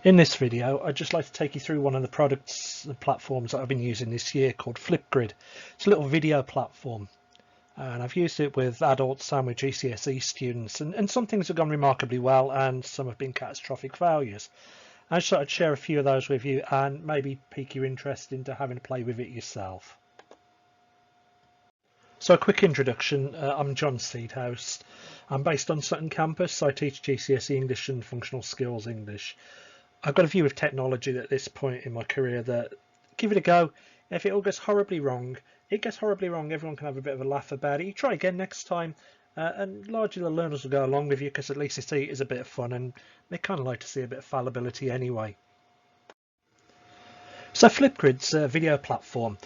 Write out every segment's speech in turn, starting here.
In this video, I'd just like to take you through one of the products and platforms that I've been using this year called Flipgrid. It's a little video platform, and I've used it with adults and with GCSE students, and some things have gone remarkably well and some have been catastrophic failures. I just thought I'd share a few of those with you and maybe pique your interest into having a play with it yourself. So a quick introduction, I'm John Seedhouse. I'm based on Sutton campus, so I teach GCSE English and Functional Skills English. I've got a view of technology at this point in my career that give it a go. If it all goes horribly wrong, it gets horribly wrong. Everyone can have a bit of a laugh about it. You try again next time, and largely the learners will go along with you because at least they see it is a bit of fun and they kind of like to see a bit of fallibility anyway. So Flipgrid's a video platform.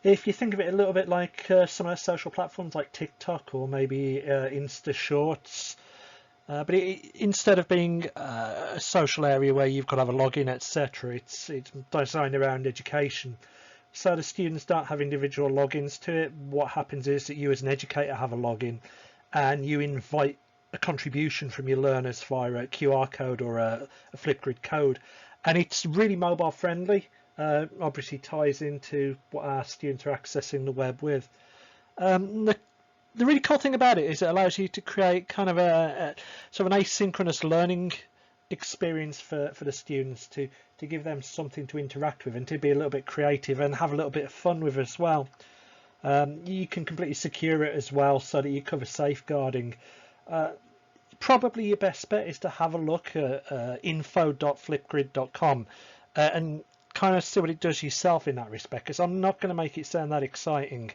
If you think of it a little bit like some of the social platforms like TikTok or maybe Insta Shorts, but instead of being a social area where you've got to have a login, etc., it's designed around education. So the students don't have individual logins to it. What happens is that you as an educator have a login and you invite a contribution from your learners via a QR code or a Flipgrid code. And it's really mobile friendly. Obviously ties into what our students are accessing the web with. The really cool thing about it is it allows you to create kind of a sort of an asynchronous learning experience for the students to give them something to interact with and to be a little bit creative and have a little bit of fun with as well. You can completely secure it as well so that you cover safeguarding. Probably your best bet is to have a look at info.flipgrid.com and kind of see what it does yourself in that respect, because I'm not going to make it sound that exciting.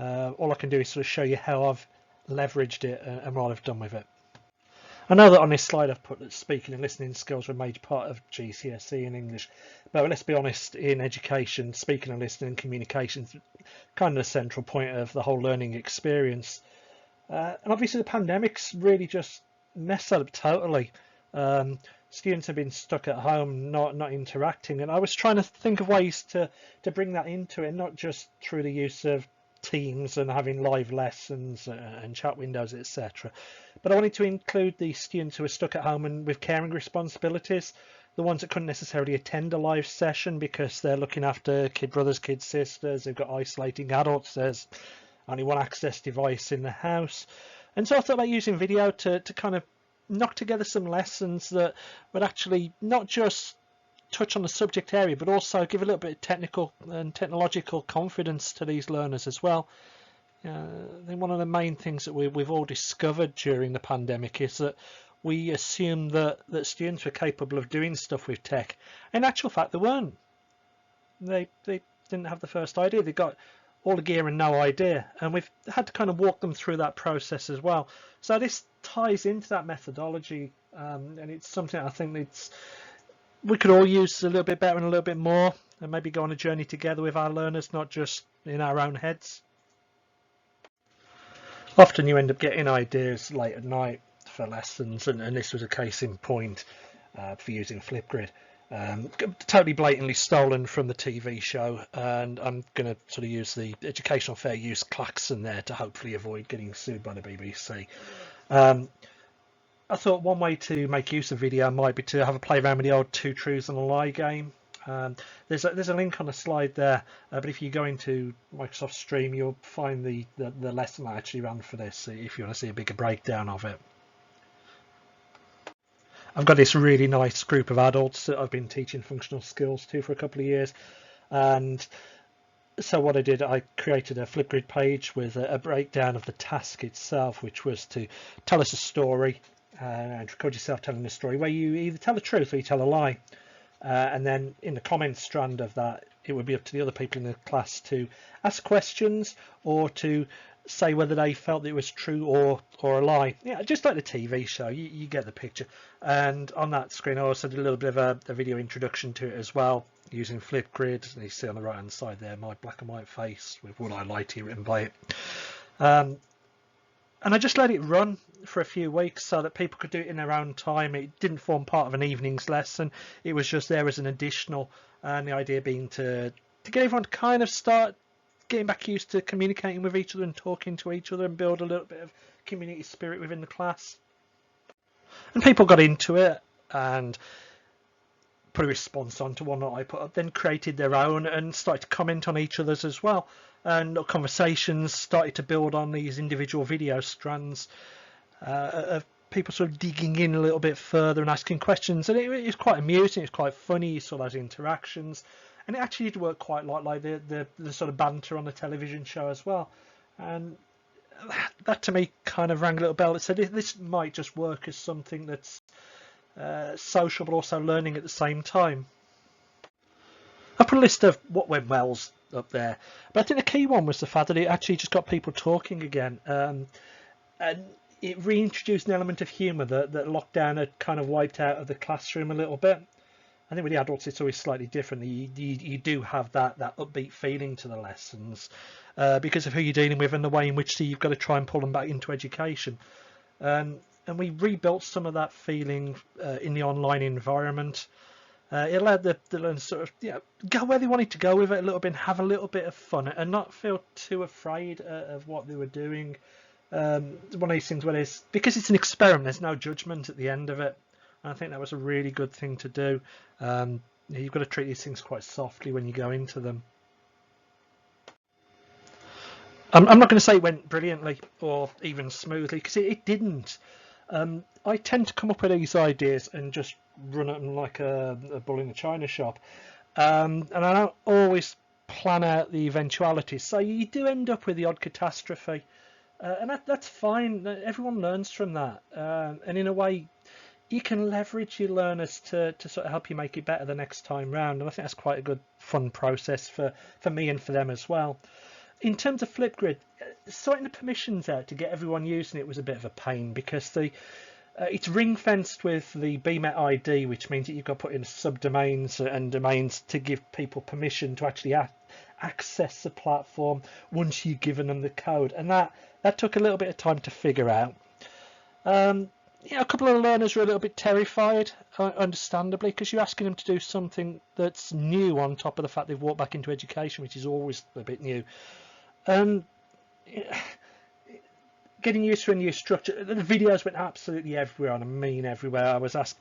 All I can do is sort of show you how I've leveraged it and what I've done with it. I know that on this slide I've put that speaking and listening skills are a major part of GCSE in English, but let's be honest, in education, speaking and listening and communication is kind of the central point of the whole learning experience. And obviously the pandemic's really just messed that up totally. Students have been stuck at home, not interacting, and I was trying to think of ways to bring that into it, not just through the use of Teams and having live lessons and chat windows, etc. But I wanted to include the students who are stuck at home and with caring responsibilities, the ones that couldn't necessarily attend a live session because they're looking after kid brothers, kid sisters, they've got isolating adults, there's only one access device in the house. And so I thought about using video to kind of knock together some lessons that would actually not just touch on the subject area, but also give a little bit of technical and technological confidence to these learners as well. I think one of the main things that we've all discovered during the pandemic is that we assume that students were capable of doing stuff with tech. In actual fact, they weren't. They didn't have the first idea. They got all the gear and no idea, and we've had to kind of walk them through that process as well. So this ties into that methodology, and it's something I think we could all use a little bit better and a little bit more, and maybe go on a journey together with our learners, not just in our own heads. Often you end up getting ideas late at night for lessons, and this was a case in point for using Flipgrid. Totally blatantly stolen from the TV show, and I'm going to sort of use the educational fair use klaxon there to hopefully avoid getting sued by the BBC. I thought one way to make use of video might be to have a play around with the old two truths and a lie game. There's a link on the slide there, but if you go into Microsoft Stream, you'll find the lesson I actually ran for this if you want to see a bigger breakdown of it. I've got this really nice group of adults that I've been teaching functional skills to for a couple of years, and so what I did, I created a Flipgrid page with a breakdown of the task itself, which was to tell us a story and record yourself telling a story where you either tell the truth or you tell a lie, and then in the comments strand of that, it would be up to the other people in the class to ask questions or to say whether they felt it was true or a lie. Yeah, just like the TV show, you get the picture. And on that screen I also did a little bit of a video introduction to it as well, using Flipgrid. And you see on the right hand side there my black and white face with "Would I Lie to You" written by it. And I just let it run for a few weeks so that people could do it in their own time. It didn't form part of an evening's lesson, it was just there as an additional, and the idea being to get everyone to kind of start getting back used to communicating with each other and talking to each other and build a little bit of community spirit within the class. And people got into it, and put a response onto one that I put up, then created their own and started to comment on each other's as well. And conversations started to build on these individual video strands of people sort of digging in a little bit further and asking questions. And it was quite amusing, it's quite funny, you saw those interactions. And it actually did work quite a lot like the sort of banter on the television show as well. And that to me kind of rang a little bell that said this might just work as something that's social but also learning at the same time. I put a list of what went wells up there, but I think the key one was the fact that it actually just got people talking again, and it reintroduced an element of humour that lockdown had kind of wiped out of the classroom a little bit. I think with the adults it's always slightly different. You do have that upbeat feeling to the lessons because of who you're dealing with and the way in which you've got to try and pull them back into education. And we rebuilt some of that feeling in the online environment. It allowed the learners sort of go where they wanted to go with it a little bit and have a little bit of fun and not feel too afraid of what they were doing. One of these things where because it's an experiment, there's no judgment at the end of it. And I think that was a really good thing to do. You've got to treat these things quite softly when you go into them. I'm not going to say it went brilliantly or even smoothly, because it didn't. I tend to come up with these ideas and just run at them like a bull in a china shop. And I don't always plan out the eventualities. So you do end up with the odd catastrophe. And that's fine. Everyone learns from that. And in a way, you can leverage your learners to sort of help you make it better the next time round. And I think that's quite a good, fun process for me and for them as well. In terms of Flipgrid, sorting the permissions out to get everyone using it was a bit of a pain, because it's ring fenced with the BMET ID, which means that you've got to put in subdomains and domains to give people permission to actually access the platform once you've given them the code. And that took a little bit of time to figure out. A couple of learners were a little bit terrified, understandably, because you're asking them to do something that's new on top of the fact they've walked back into education, which is always a bit new. Getting used to a new structure. The videos went absolutely everywhere, and I mean everywhere. I was asked.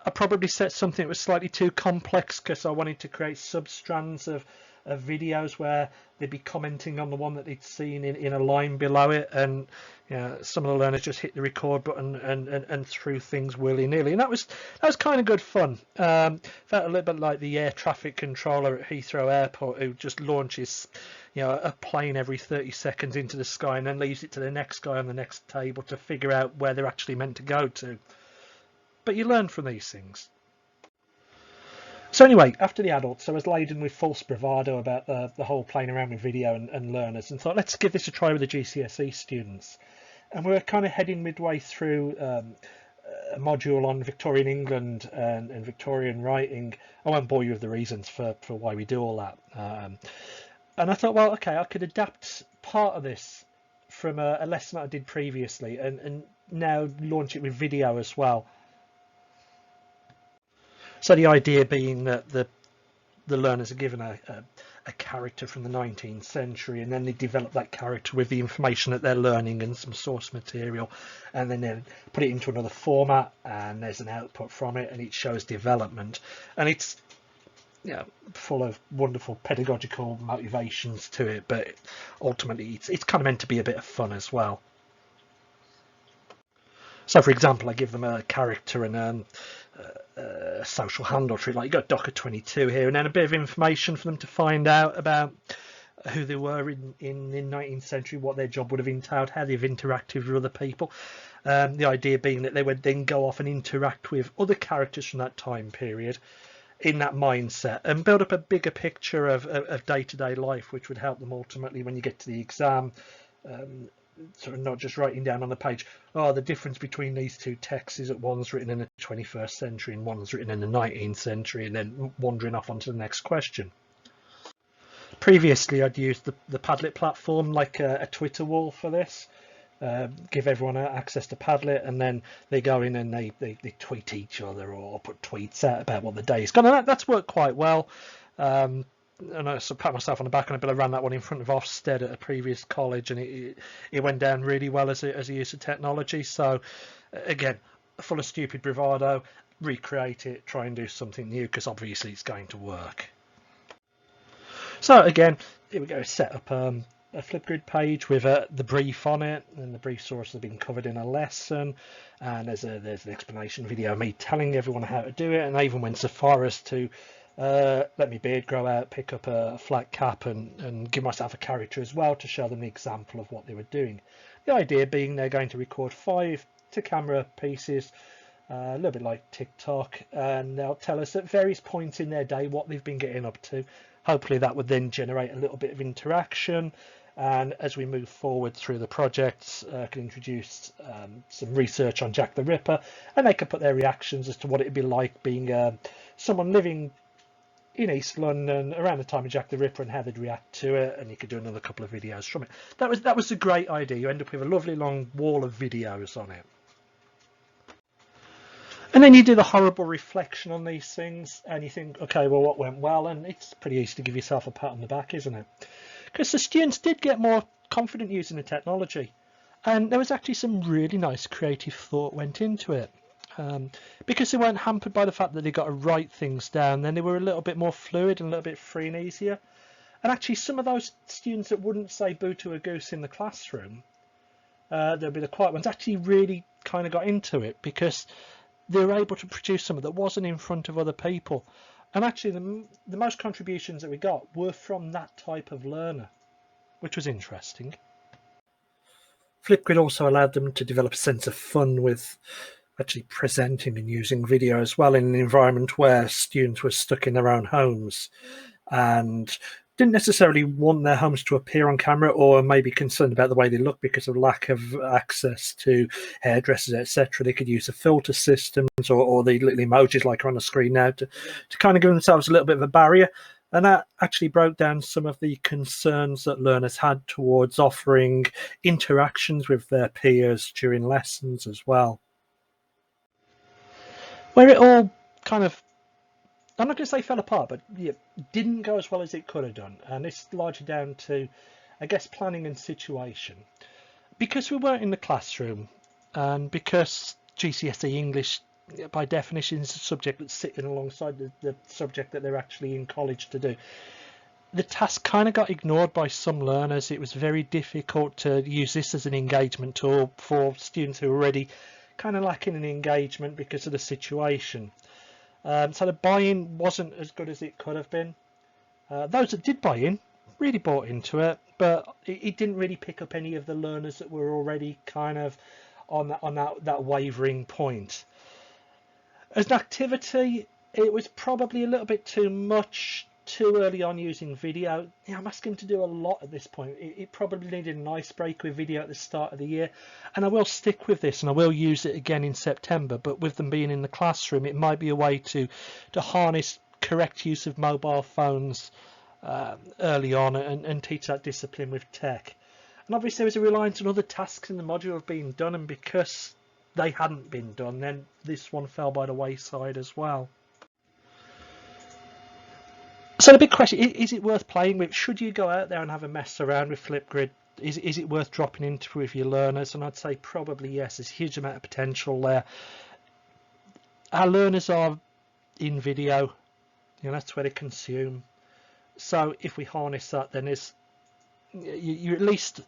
I probably set something that was slightly too complex because I wanted to create substrands of videos where they'd be commenting on the one that they'd seen in a line below it, and some of the learners just hit the record button and threw things willy-nilly, and that was kind of good fun. Felt a little bit like the air traffic controller at Heathrow Airport, who just launches a plane every 30 seconds into the sky and then leaves it to the next guy on the next table to figure out where they're actually meant to go to. But you learn from these things. So anyway, after the adults, I was laden with false bravado about the whole playing around with video and learners, and thought, let's give this a try with the GCSE students. And we were kind of heading midway through a module on Victorian England and Victorian writing. I won't bore you with the reasons for why we do all that. And I thought, well, okay, I could adapt part of this from a lesson that I did previously and now launch it with video as well. So the idea being that the learners are given a character from the 19th century, and then they develop that character with the information that they're learning and some source material, and then they put it into another format, and there's an output from it, and it shows development, and it's full of wonderful pedagogical motivations to it, but ultimately it's kind of meant to be a bit of fun as well. So, for example, I give them a character and a social handle tree, like you got Docker 22 here, and then a bit of information for them to find out about who they were in the 19th century, what their job would have entailed, how they've interacted with other people. The idea being that they would then go off and interact with other characters from that time period in that mindset and build up a bigger picture of day-to-day life, which would help them ultimately when you get to the exam. Sort of not just writing down on the page, the difference between these two texts is that one's written in the 21st century and one's written in the 19th century, and then wandering off onto the next question. Previously, I'd used the Padlet platform like a Twitter wall for this. Give everyone access to Padlet, and then they go in and they tweet each other or put tweets out about what the day's gone. And that's worked quite well. And I sort of pat myself on the back, and I ran that one in front of Ofsted at a previous college, and it went down really well as a use of technology. So again, full of stupid bravado, recreate it, try and do something new, because obviously it's going to work. So again, here we go, set up a Flipgrid page with the brief on it, and the brief source has been covered in a lesson, and there's an explanation video of me telling everyone how to do it, and I even went so far as to let my beard grow out, pick up a flat cap, and give myself a character as well to show them the example of what they were doing. The idea being they're going to record 5 to camera pieces, a little bit like TikTok, and they'll tell us at various points in their day what they've been getting up to. Hopefully that would then generate a little bit of interaction, and as we move forward through the projects, can introduce some research on Jack the Ripper, and they could put their reactions as to what it'd be like being someone living in East London around the time of Jack the Ripper and how they'd react to it, and you could do another couple of videos from it. That was a great idea. You end up with a lovely long wall of videos on it. And then you do the horrible reflection on these things, and you think, okay, well, what went well? And it's pretty easy to give yourself a pat on the back, isn't it? Because the students did get more confident using the technology, and there was actually some really nice creative thought went into it. Because they weren't hampered by the fact that they got to write things down, then they were a little bit more fluid and a little bit free and easier. And actually, some of those students that wouldn't say boo to a goose in the classroom, there'll be the quiet ones, actually really kind of got into it, because they were able to produce something that wasn't in front of other people. And actually the most contributions that we got were from that type of learner, which was interesting. Flipgrid also allowed them to develop a sense of fun with actually presenting and using video as well, in an environment where students were stuck in their own homes and didn't necessarily want their homes to appear on camera, or maybe concerned about the way they look because of lack of access to hairdressers, etc. They could use the filter systems or the little emojis like are on the screen now to kind of give themselves a little bit of a barrier. And that actually broke down some of the concerns that learners had towards offering interactions with their peers during lessons as well. Where it all kind of, I'm not going to say fell apart, but yeah, didn't go as well as it could have done. And it's largely down to, I guess, planning and situation. Because we weren't in the classroom, and because GCSE English, by definition, is a subject that's sitting alongside the subject that they're actually in college to do, the task kind of got ignored by some learners. It was very difficult to use this as an engagement tool for students who were already kind of lacking in engagement because of the situation. So the buy-in wasn't as good as it could have been. Those that did buy in really bought into it, but it didn't really pick up any of the learners that were already kind of on that wavering point. As an activity, it was probably a little bit too much too early on using video. Yeah, I'm asking to do a lot at this point. It probably needed an icebreaker with video at the start of the year, and I will stick with this and I will use it again in September, but with them being in the classroom, it might be a way to harness correct use of mobile phones early on and teach that discipline with tech. And obviously there was a reliance on other tasks in the module of being done, and because they hadn't been done, then this one fell by the wayside as well. So the big question is it worth playing with? Should you go out there and have a mess around with Flipgrid? Is it worth dropping into with your learners? And I'd say probably yes. There's a huge amount of potential there. Our learners are in video, that's where they consume. So if we harness that, then you're at least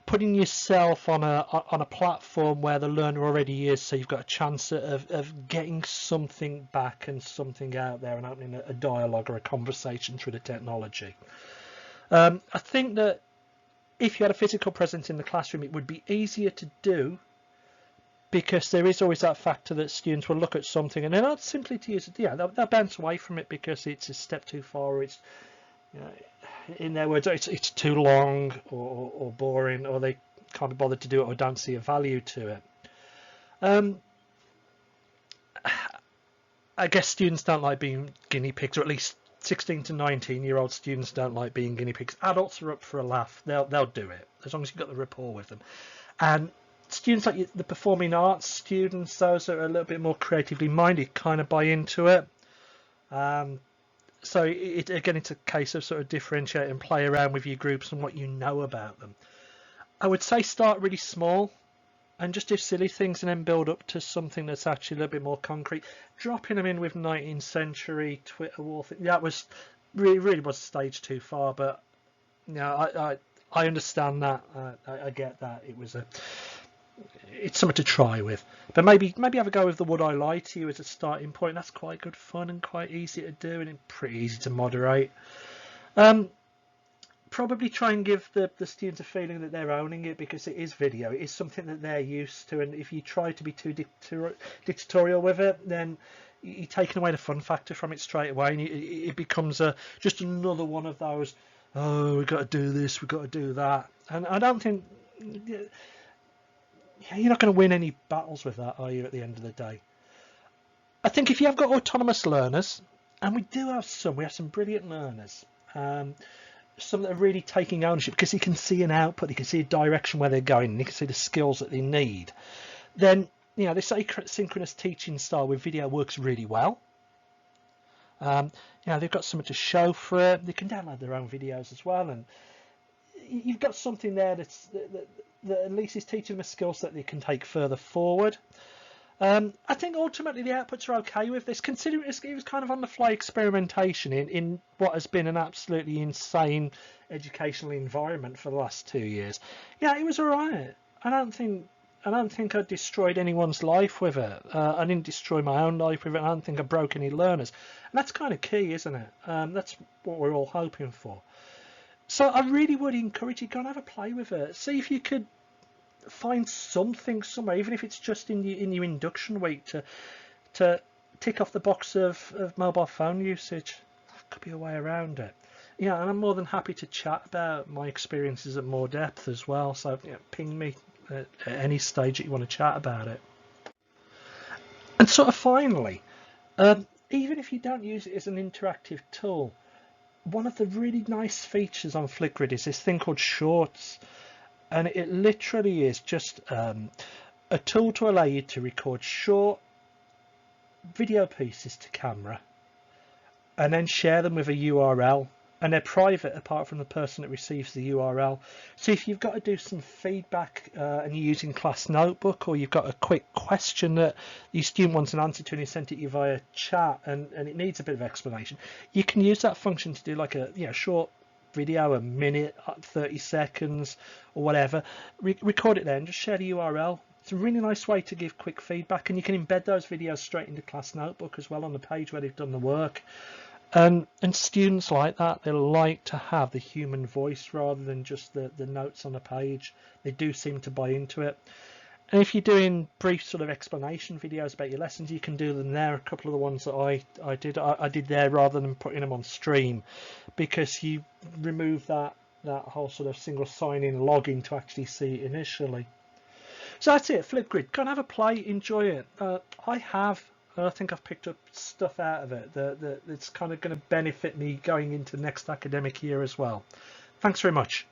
putting yourself on a platform where the learner already is, so you've got a chance of getting something back and something out there and opening a dialogue or a conversation through the technology. I think that if you had a physical presence in the classroom, it would be easier to do, because there is always that factor that students will look at something and they're not simply to use it. Yeah, they'll bounce away from it because it's a step too far, or it's, in their words, it's too long or boring, or they can't be bothered to do it or don't see a value to it. I guess students don't like being guinea pigs, or at least 16 to 19-year-old students don't like being guinea pigs. Adults are up for a laugh. They'll do it as long as you've got the rapport with them. And students like the performing arts students, those that are a little bit more creatively minded, kind of buy into it. So again, it's a case of sort of differentiate and play around with your groups and what you know about them. I would say start really small. and just do silly things and then build up to something that's actually a little bit more concrete. Dropping them in with 19th century Twitter war thing, that was really was a stage too far. But I understand that. I get that. It's something to try with. But maybe have a go with the Would I Lie to You as a starting point. That's quite good fun and quite easy to do and pretty easy to moderate. Probably try and give the students a feeling that they're owning it, because it is video. It is something that they're used to, and if you try to be too dictatorial with it, then you're taking away the fun factor from it straight away, and it becomes just another one of those, oh, we've got to do this, we've got to do that. And I don't think you're not going to win any battles with that, are you, at the end of the day? I think if you have got autonomous learners, and we do have some, we have some brilliant learners, some that are really taking ownership because you can see an output, you can see a direction where they're going, and you can see the skills that they need, then this asynchronous teaching style with video works really well. They've got something to show for it. They can download their own videos as well, and you've got something there that at least is teaching them a skill set they can take further forward. I think ultimately the outputs are okay with this, considering it was kind of on the fly experimentation in what has been an absolutely insane educational environment for the last 2 years. Yeah, it was alright. I don't think I destroyed anyone's life with it. I didn't destroy my own life with it. I don't think I broke any learners, and that's kind of key, isn't it? That's what we're all hoping for. So I really would encourage you, go and have a play with it. See if you could find something somewhere, even if it's just in your induction week, to tick off the box of mobile phone usage. That could be a way around it. And I'm more than happy to chat about my experiences at more depth as well. So ping me at any stage that you want to chat about it. And sort of finally, even if you don't use it as an interactive tool, one of the really nice features on Flipgrid is this thing called Shorts. And it literally is just a tool to allow you to record short video pieces to camera and then share them with a URL, and they're private apart from the person that receives the URL. So if you've got to do some feedback and you're using Class Notebook, or you've got a quick question that your student wants an answer to and you sent it you via chat and it needs a bit of explanation, you can use that function to do like a short video, a minute, 30 seconds or whatever, record it there and just share the URL. It's a really nice way to give quick feedback, and you can embed those videos straight into Class Notebook as well on the page where they've done the work. And students like that, they like to have the human voice rather than just the notes on the page. They do seem to buy into it. And if you're doing brief sort of explanation videos about your lessons, you can do them there. A couple of the ones that I did there rather than putting them on stream, because you remove that whole sort of single sign-in login to actually see it initially. So that's it, Flipgrid. Go and have a play, enjoy it. I think I've picked up stuff out of it that's kind of going to benefit me going into next academic year as well. Thanks very much.